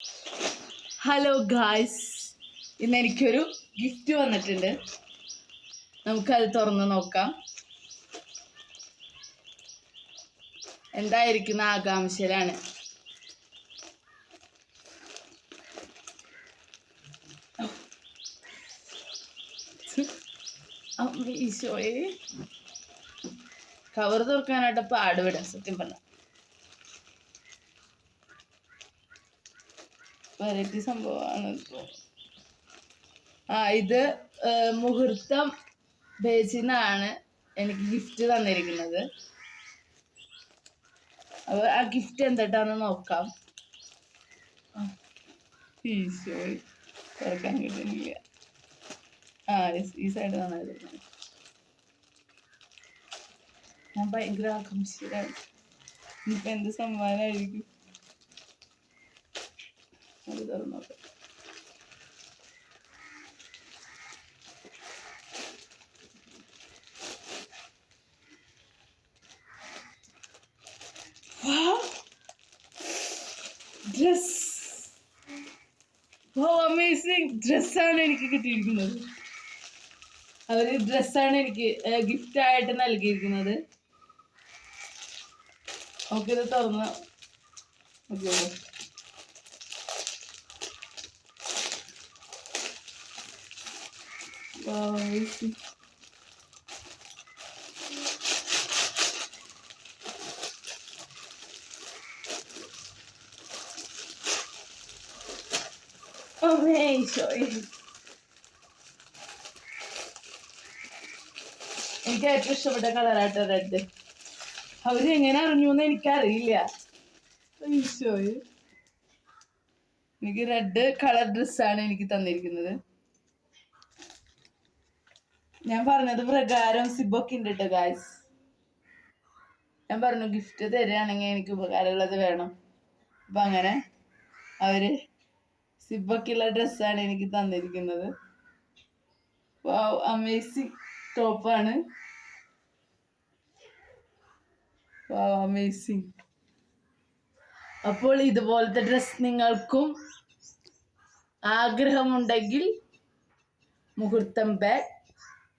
Hello guys, ഇന്ന് എനിക്കൊരു gift വന്നിട്ടുണ്ട്. നമുക്കത് തുറന്ന് നോക്കാം. എന്തായിരിക്കുന്ന ആകാംക്ഷയിലാണ്. ഈശോയെ, കവർ തുറക്കാനായിട്ട് പാടുപെടാം സത്യം പറഞ്ഞ. വെറൈറ്റി സംഭവമാണ്. ഇത് മുഹൂർത്തം പേജിന്നാണ് എനിക്ക് ഗിഫ്റ്റ് തന്നിരിക്കുന്നത്. അപ്പോൾ ആ ഗിഫ്റ്റ് എന്തിട്ടാന്ന് നോക്കാം. ഈശോ, തുറക്കാൻ കിട്ടുന്നില്ല. ഈ സൈഡ് തന്നിരിക്കുന്നത്. ഞാൻ ഭയങ്കര ആകാംക്ഷയിലാണ്. ഇനിയിപ്പോൾ എന്ത് സമ്മാനമായിരിക്കും. അത് തുറന്നു നോക്കാം. ഡ്രസ്, അമേസിങ് ഡ്രസ്സാണ് എനിക്ക് കിട്ടിയിരിക്കുന്നത്. അവര് ഡ്രസ്സാണ് എനിക്ക് ഗിഫ്റ്റ് ആയിട്ട് നൽകിയിരിക്കുന്നത്. നമുക്കിത് തുറന്ന് നോക്കിയോളൂ. എനിക്ക് ഏറ്റവും ഇഷ്ടപ്പെട്ട കളറാട്ടോ റെഡ്. അവര് എങ്ങനെ അറിഞ്ഞു എന്ന് എനിക്കറിയില്ല. ഈശോയെ, എനിക്ക് റെഡ് കളർ ഡ്രസ്സാണ് എനിക്ക് തന്നിരിക്കുന്നത്. ഞാൻ പറഞ്ഞത് പ്രകാരം സിബൊക്കെ ഉണ്ട് കേട്ടോ ഗായ്സ്. ഞാൻ പറഞ്ഞു ഗിഫ്റ്റ് തരികയാണെങ്കിൽ എനിക്ക് ഉപകാരമുള്ളത് വേണം. അപ്പം അങ്ങനെ അവര് സിബൊക്കെയുള്ള ഡ്രസ്സാണ് എനിക്ക് തന്നിരിക്കുന്നത്. അമേസിങ് ടോപ്പാണ്. അമേസിങ്. അപ്പോൾ ഇതുപോലത്തെ ഡ്രസ് നിങ്ങൾക്കും ആഗ്രഹമുണ്ടെങ്കിൽ മുഹൂർത്തം ബാഗ്